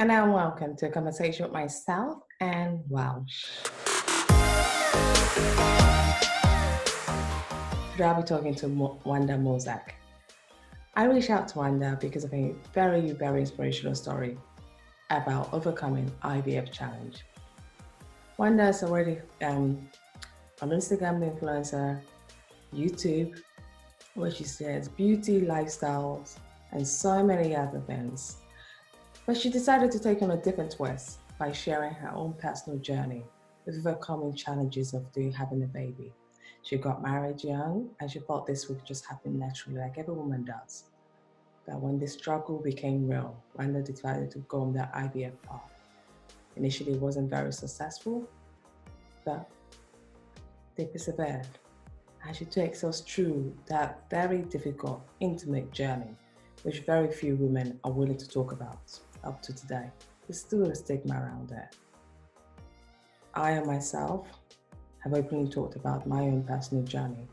And welcome to a conversation with myself and Welsh. Today I'll be talking to Wanda Mozak. I reached out to Wanda because of a very, very inspirational story about overcoming IVF challenge. Wanda is already an Instagram influencer, YouTube, where she says beauty, lifestyles, and so many other things. But she decided to take on a different twist by sharing her own personal journey with overcoming challenges of having a baby. She got married young and she thought this would just happen naturally like every woman does. But when the struggle became real, Wanda decided to go on the IVF path. Initially it wasn't very successful, but they persevered. And she takes us through that very difficult, intimate journey, which very few women are willing to talk about up to today. There's still a stigma around it. I and myself have openly talked about my own personal journey,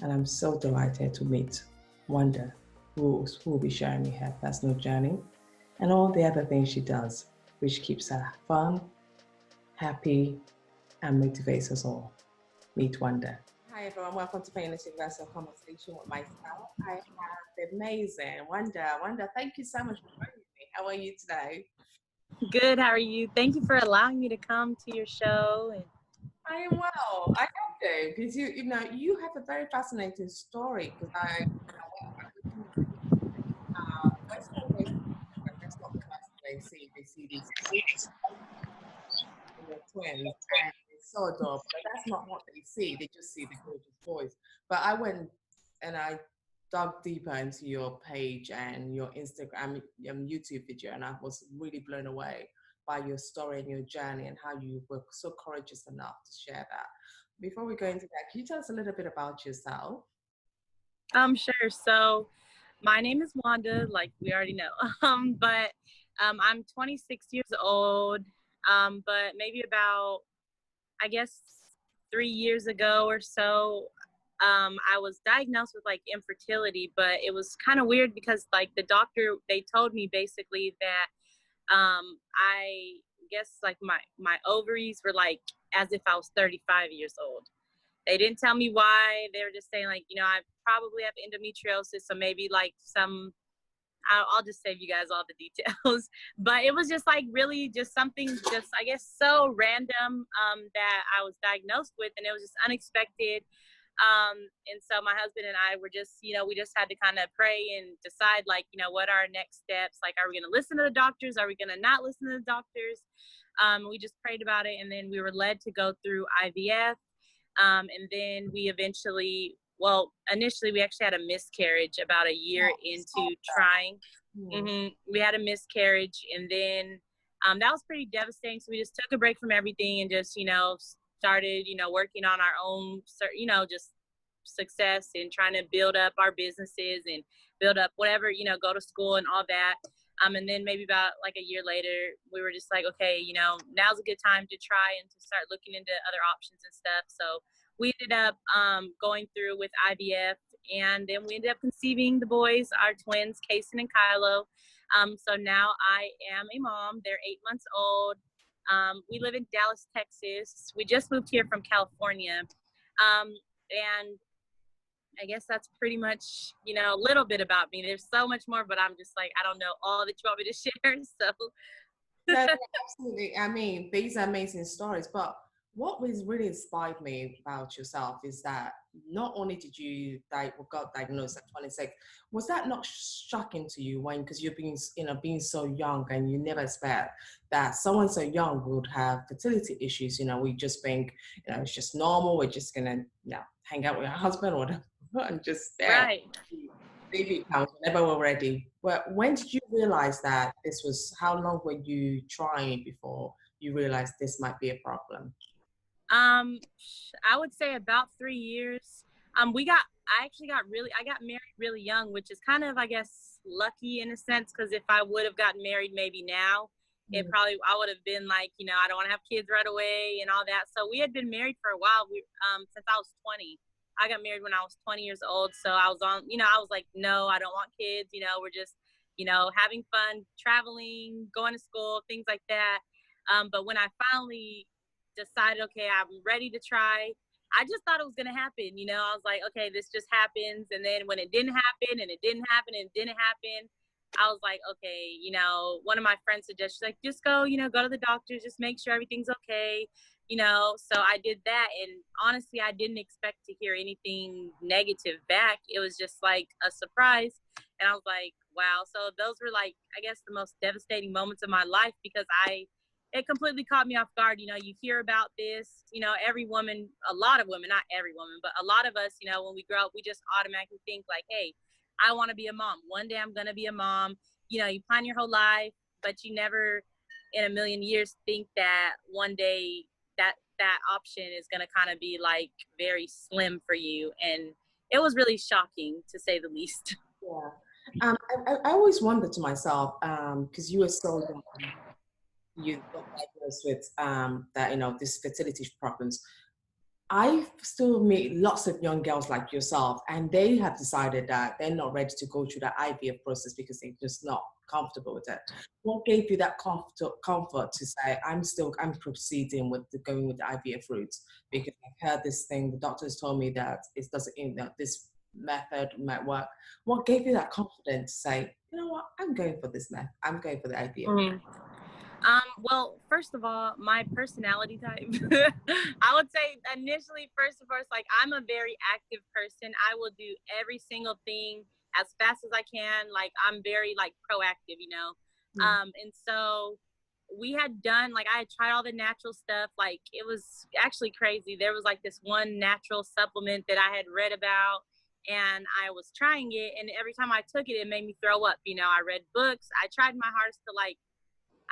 and I'm so delighted to meet Wanda, who will be sharing me her personal journey and all the other things she does, which keeps her fun, happy, and motivates us all. Meet Wanda. Hi everyone, welcome to Painless Universal Conversation with myself. I have the amazing Wanda. Wanda, thank you so much for joining me. How are you today? Good, how are you? Thank you for allowing me to come to your show. I am well. I have to, because you have a very fascinating story. Because that's always that's not the first they see. They see these twins, and it's so adorable. But that's not what they see. They just see the gorgeous boys. But I went and I dug deeper into your page and your Instagram, YouTube video, and I was really blown away by your story and your journey and how you were so courageous enough to share that. Before we go into that, can you tell us a little bit about yourself? Sure. So my name is Wanda, like we already know. But I'm 26 years old. But maybe about, I guess, 3 years ago or so, I was diagnosed with like infertility, but it was kind of weird because like the doctor, they told me basically that I guess like my ovaries were like as if I was 35 years old. They didn't tell me why. They were just saying like, I probably have endometriosis, so maybe like I'll just save you guys all the details. But it was just like really just something just, I guess, so random that I was diagnosed with, and it was just unexpected. And so my husband and I were just, we just had to kind of pray and decide like, what are our next steps? Like, are we going to listen to the doctors? Are we going to not listen to the doctors? We just prayed about it, and then we were led to go through IVF. And then we initially we actually had a miscarriage about a year into trying. We had a miscarriage, and then that was pretty devastating. So we just took a break from everything and just, started, working on our own, just success and trying to build up our businesses and build up whatever, go to school and all that. And then maybe about like a year later, we were just like, okay, now's a good time to try and to start looking into other options and stuff. So we ended up going through with IVF, and then we ended up conceiving the boys, our twins, Kason and Kylo. So now I am a mom. They're 8 months old. We live in Dallas, Texas. We just moved here from California. And I guess that's pretty much, a little bit about me. There's so much more, but I'm just like, I don't know all that you want me to share. So No, absolutely. I mean, these are amazing stories, but what was really inspired me about yourself is that not only did you got diagnosed at 26, was that not shocking to you because you're being so young, and you never expect that someone so young would have fertility issues? We just think, it's just normal. We're just gonna, hang out with our husband or whatever, and just right. Baby counts whenever we're ready. Well, when did you realize that this was? How long were you trying before you realized this might be a problem? I would say about 3 years. I got married really young, which is kind of, I guess, lucky in a sense, because if I would have gotten married maybe now, I would have been like, I don't want to have kids right away and all that. So we had been married for a while. Since I was 20. I got married when I was 20 years old. So I was I was like, no, I don't want kids. We're just you know, having fun, traveling, going to school, things like that. But when I finally decided, okay, I'm ready to try, I just thought it was going to happen. You know, I was like, okay, this just happens. And then when it didn't happen and it didn't happen and it didn't happen, I was like, okay, you know, one of my friends suggested, she's like, just go, you know, go to the doctor, just make sure everything's okay, you know. So I did that. And honestly, I didn't expect to hear anything negative back. It was just like a surprise. And I was like, wow. So those were like, I guess, the most devastating moments of my life, because it completely caught me off guard. You know, you hear about this, you know, every woman, a lot of women, not every woman, but a lot of us, you know, when we grow up, we just automatically think like, hey, I want to be a mom. One day I'm going to be a mom. You know, you plan your whole life, but you never in a million years think that one day that option is going to kind of be like very slim for you. And it was really shocking, to say the least. Yeah. I always wondered to myself, because you were so young, you got diagnosed with that, you know, these fertility problems. I still meet lots of young girls like yourself, and they have decided that they're not ready to go through the IVF process because they're just not comfortable with it. What gave you that comfort to say, I'm proceeding with going with the IVF route? Because I've heard this thing, the doctors told me that it doesn't, you know, this method might work. What gave you that confidence to say, you know what, I'm going for this method, I'm going for the IVF? Mm. Well, first of all, my personality type, I would say initially, first of all, like, I'm a very active person. I will do every single thing as fast as I can. Like, I'm very like proactive, you know? And so we had done, like, I had tried all the natural stuff. Like, it was actually crazy. There was like this one natural supplement that I had read about, and I was trying it. And every time I took it, it made me throw up. You know, I read books. I tried my hardest to like,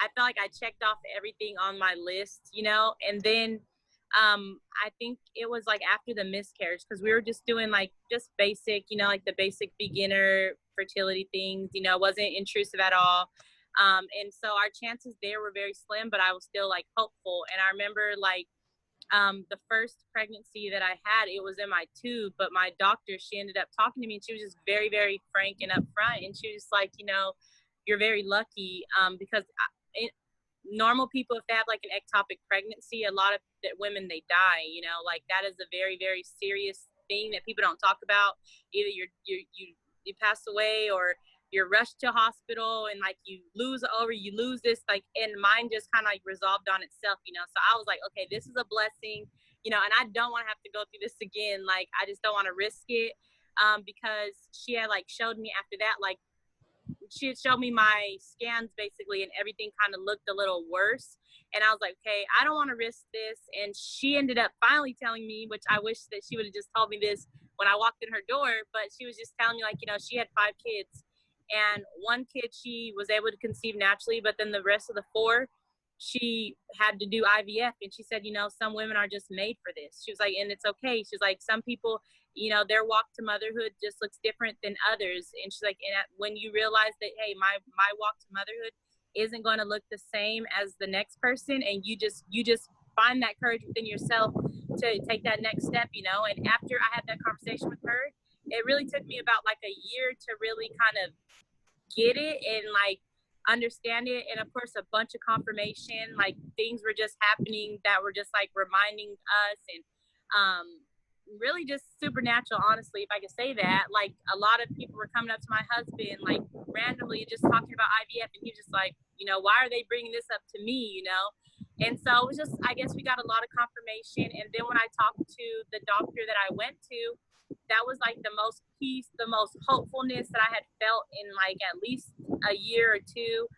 I felt like I checked off everything on my list, you know. And then I think it was like after the miscarriage, because we were just doing like just basic, you know, like the basic beginner fertility things, you know, wasn't intrusive at all. And so our chances there were very slim, but I was still like hopeful. And I remember like the first pregnancy that I had, it was in my tube, but my doctor, she ended up talking to me, and she was just very, very frank and upfront. And she was like, you know, you're very lucky, because normal people, if they have like an ectopic pregnancy, a lot of women, they die, you know, like that is a very, very serious thing that people don't talk about. Either you pass away, or you're rushed to hospital, and like you lose this, like, and mine just kind of like resolved on itself, you know. So I was like, okay, this is a blessing, you know, and I don't want to have to go through this again. Like, I just don't want to risk it. Because she had like showed me after that, like, she had showed me my scans basically, and everything kind of looked a little worse. And I was like, okay, I don't want to risk this. And she ended up finally telling me, which I wish that she would have just told me this when I walked in her door, but she was just telling me, like, you know, she had 5 kids, and one kid she was able to conceive naturally, but then the rest of the 4 she had to do IVF. And she said, you know, some women are just made for this. She was like, and it's okay. She's like, some people, you know, their walk to motherhood just looks different than others. And she's like, and when you realize that, hey, my walk to motherhood isn't going to look the same as the next person, and you just find that courage within yourself to take that next step, you know. And after I had that conversation with her, it really took me about like a year to really kind of get it and like understand it. And of course, a bunch of confirmation, like things were just happening that were just like reminding us, and really just supernatural, honestly, if I could say that. Like, a lot of people were coming up to my husband like randomly just talking about IVF, and he was just like, you know, why are they bringing this up to me, you know? And so it was just, I guess we got a lot of confirmation. And then when I talked to the doctor that I went to, that was like the most peace, the most hopefulness that I had felt in like at least a year or two.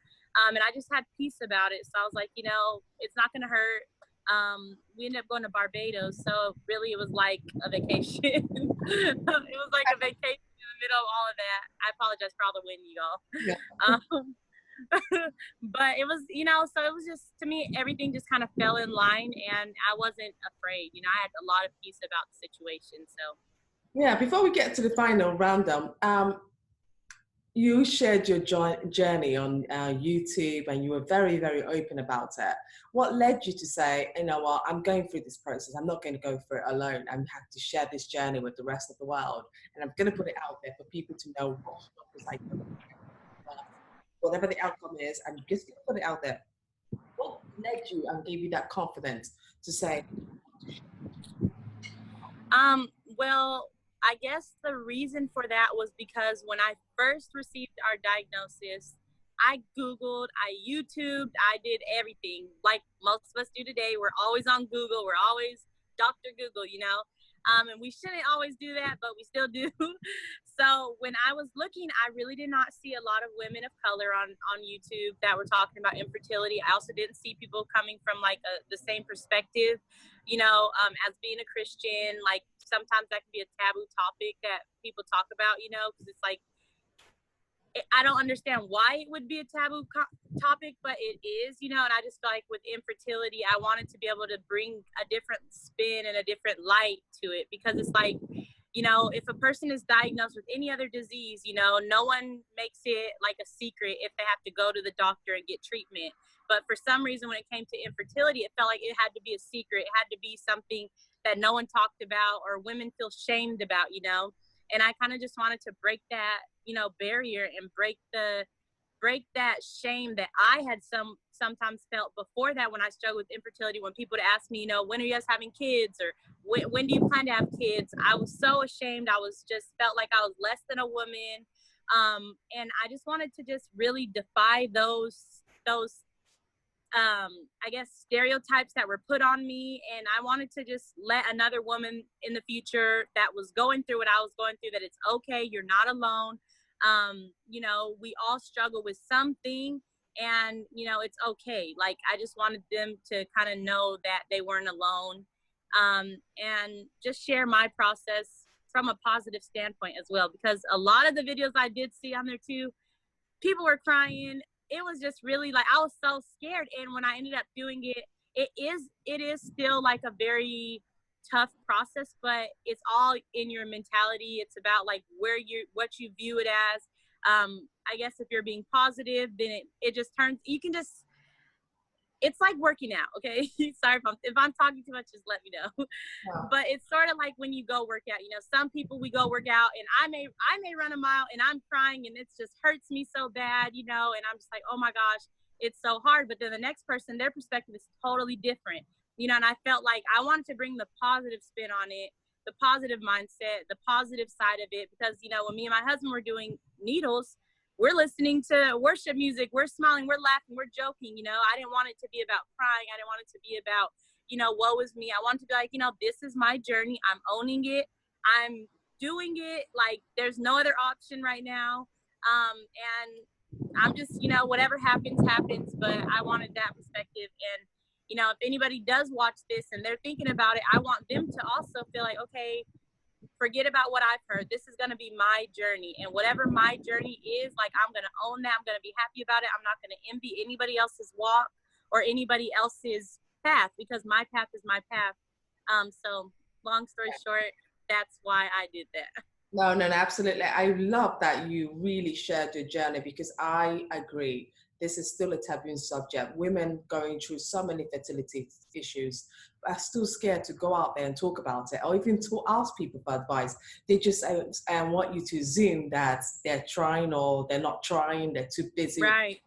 And I just had peace about it. So I was like, you know, it's not going to hurt. We ended up going to Barbados. So really it was like a vacation. It was like a vacation in the middle of all of that. I apologize for all the wind, y'all. Yeah. But it was, you know, so it was just, to me, everything just kind of fell in line, and I wasn't afraid. You know, I had a lot of peace about the situation. So Yeah, before we get to the final roundup, you shared your journey on YouTube, and you were very, very open about it. What led you to say, you know what, I'm going through this process, I'm not going to go through it alone, I have to share this journey with the rest of the world, and I'm going to put it out there for people to know what was like. whatever the outcome is, and just put it out there. What led you and gave you that confidence to say? Well, I guess the reason for that was because when I first received our diagnosis, I Googled, I YouTubed, I did everything like most of us do today. We're always on Google. We're always Dr. Google, you know? And we shouldn't always do that, but we still do. So when I was looking, I really did not see a lot of women of color on YouTube that were talking about infertility. I also didn't see people coming from like the same perspective, you know, as being a Christian. Like sometimes that can be a taboo topic that people talk about, you know, because it's like, I don't understand why it would be a taboo topic, but it is, you know, and I just feel like with infertility, I wanted to be able to bring a different spin and a different light to it, because it's like, you know, if a person is diagnosed with any other disease, you know, no one makes it like a secret if they have to go to the doctor and get treatment. But for some reason, when it came to infertility, it felt like it had to be a secret. It had to be something that no one talked about or women feel shamed about, you know. And I kind of just wanted to break that, you know, barrier and break that shame that I had sometimes felt before that when I struggled with infertility. When people would ask me, you know, when are you guys having kids, or when do you plan to have kids? I was so ashamed. I was just felt like I was less than a woman. And I just wanted to just really defy those I guess stereotypes that were put on me. And I wanted to just let another woman in the future that was going through what I was going through, that it's okay, you're not alone. You know, we all struggle with something, and you know, it's okay. Like, I just wanted them to kind of know that they weren't alone, and just share my process from a positive standpoint as well, because a lot of the videos I did see on there too, people were crying. It was just really like, I was so scared. And when I ended up doing it, it is still like a very tough process, but it's all in your mentality. It's about like what you view it as. I guess if you're being positive, then it just turns, you can just, it's like working out. Okay. Sorry if I'm talking too much, just let me know. Wow. But it's sort of like when you go work out, you know, some people, we go work out and I may run a mile and I'm crying and it just hurts me so bad, you know, and I'm just like, oh my gosh, it's so hard. But then the next person, their perspective is totally different, you know, and I felt like I wanted to bring the positive spin on it, the positive mindset, the positive side of it, because, you know, when me and my husband were doing needles, we're listening to worship music, we're smiling, we're laughing, we're joking, you know. I didn't want it to be about crying. I didn't want it to be about, you know, woe is me. I want to be like, you know, this is my journey. I'm owning it. I'm doing it. Like, there's no other option right now. And I'm just, you know, whatever happens, happens. But I wanted that perspective. And, you know, if anybody does watch this and they're thinking about it, I want them to also feel like, okay, forget about what I've heard. This is going to be my journey. And whatever my journey is, like, I'm going to own that. I'm going to be happy about it. I'm not going to envy anybody else's walk or anybody else's path, because my path is my path. So long story short, that's why I did that. No, absolutely. I love that you really shared your journey, because I agree. This is still a taboo subject. Women going through so many fertility issues are still scared to go out there and talk about it, or even to ask people for advice. They just want you to assume that they're trying or they're not trying, they're too busy. Right.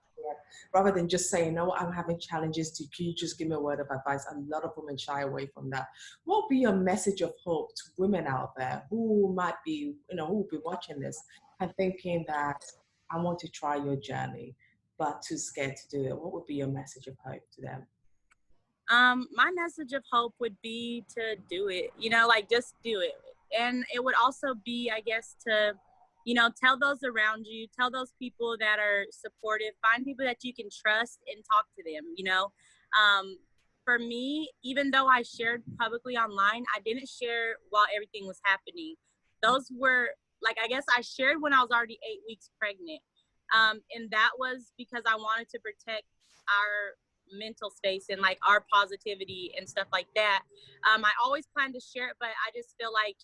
Rather than just saying, no, I'm having challenges, can you just give me a word of advice? A lot of women shy away from that. What would be your message of hope to women out there who might be, you know, who will be watching this and thinking that I want to try your journey, but too scared to do it? What would be your message of hope to them? My message of hope would be to do it, you know, like, just do it. And it would also be, I guess, to, you know, tell those around you, tell those people that are supportive, find people that you can trust and talk to them, you know. For me, even though I shared publicly online, I didn't share while everything was happening. Those were, like, I guess I shared when I was already 8 weeks pregnant. And that was because I wanted to protect our mental space and like our positivity and stuff like that. I always planned to share it, but I just feel like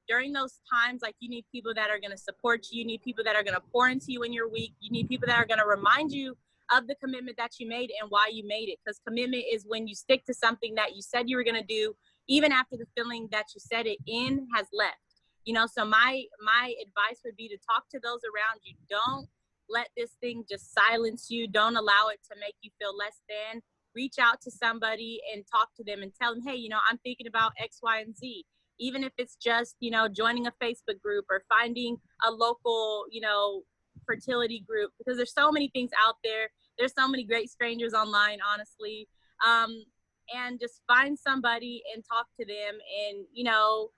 during those times, like, you need people that are going to support you. You need people that are going to pour into you when you're weak. You need people that are going to remind you of the commitment that you made and why you made it. Because commitment is when you stick to something that you said you were going to do, even after the feeling that you said it in has left. You know, so my advice would be to talk to those around you. Don't let this thing just silence you. Don't allow it to make you feel less than. Reach out to somebody and talk to them and tell them, hey, you know, I'm thinking about X, Y, and Z. Even if it's just, you know, joining a Facebook group or finding a local, you know, fertility group, because there's so many things out there. There's so many great strangers online, honestly. And just find somebody and talk to them and, you know,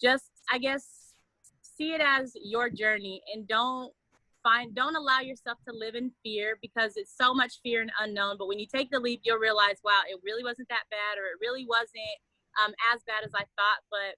just, I guess, see it as your journey, and don't allow yourself to live in fear, because it's so much fear and unknown. But when you take the leap, you'll realize, wow, it really wasn't that bad, or it really wasn't as bad as I thought. But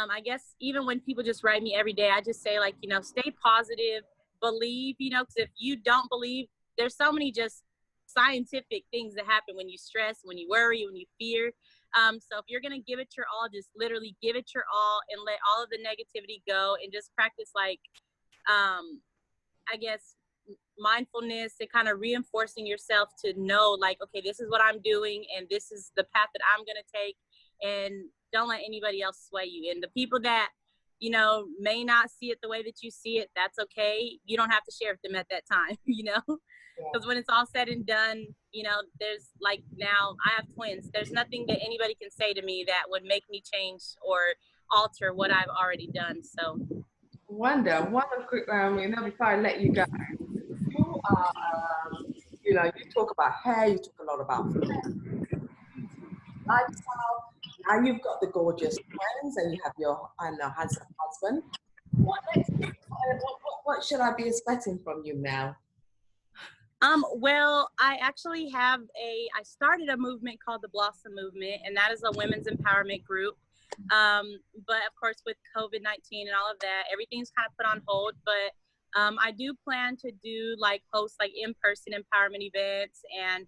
I guess even when people just write me every day, I just say, like, you know, stay positive, believe, you know, because if you don't believe, there's so many just scientific things that happen when you stress, when you worry, when you fear. So if you're going to give it your all, just literally give it your all and let all of the negativity go, and just practice, like, I guess, mindfulness, and kind of reinforcing yourself to know, like, okay, this is what I'm doing and this is the path that I'm going to take, and don't let anybody else sway you. And the people that, you know, may not see it the way that you see it, that's okay. You don't have to share with them at that time, you know, because when it's all said and done, you know, there's, like, now I have twins. There's nothing that anybody can say to me that would make me change or alter what I've already done. So Wanda, one quick, you know, before I let you go, you are, you know, you talk about hair, you talk a lot about lifestyle. Now you've got the gorgeous twins, and you have your handsome husband. What next? What should I be expecting from you now? Well, I actually I started a movement called the Blossom Movement, and that is a women's empowerment group. But of course, with COVID-19 and all of that, everything's kind of put on hold. But I do plan to do, like, host, like, in-person empowerment events, and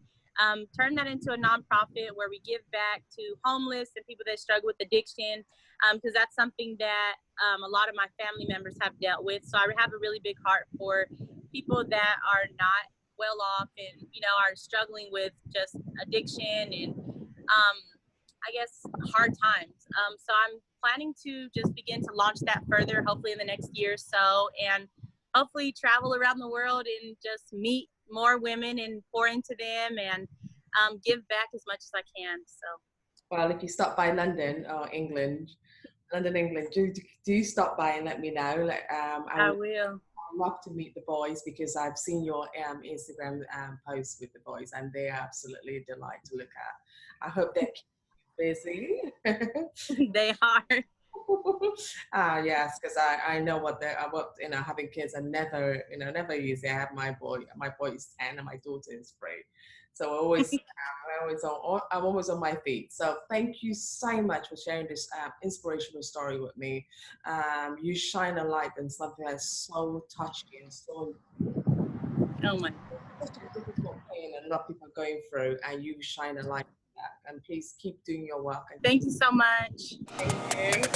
turn that into a nonprofit where we give back to homeless and people that struggle with addiction, because that's something that a lot of my family members have dealt with. So I have a really big heart for people that are not well off and, you know, are struggling with just addiction and I guess hard times. So I'm planning to just begin to launch that further, hopefully in the next year or so, and hopefully travel around the world and just meet more women and pour into them, and give back as much as I can. So, Well, if you stop by London or England, England, do stop by and let me know. Like, I will. I'd love to meet the boys, because I've seen your Instagram posts with the boys, and they are absolutely a delight to look at. I hope they're busy. They are. Yes, because I know what you know, having kids are never, you know, never easy. I have my boy is 10 and my daughter is 3, so I'm always on my feet. So thank you so much for sharing this inspirational story with me. You shine a light on something that's so touchy and so Oh my. such a difficult pain and a lot of people are going through, and you shine a light on that. And please keep doing your work. And Thank you so much. thank you.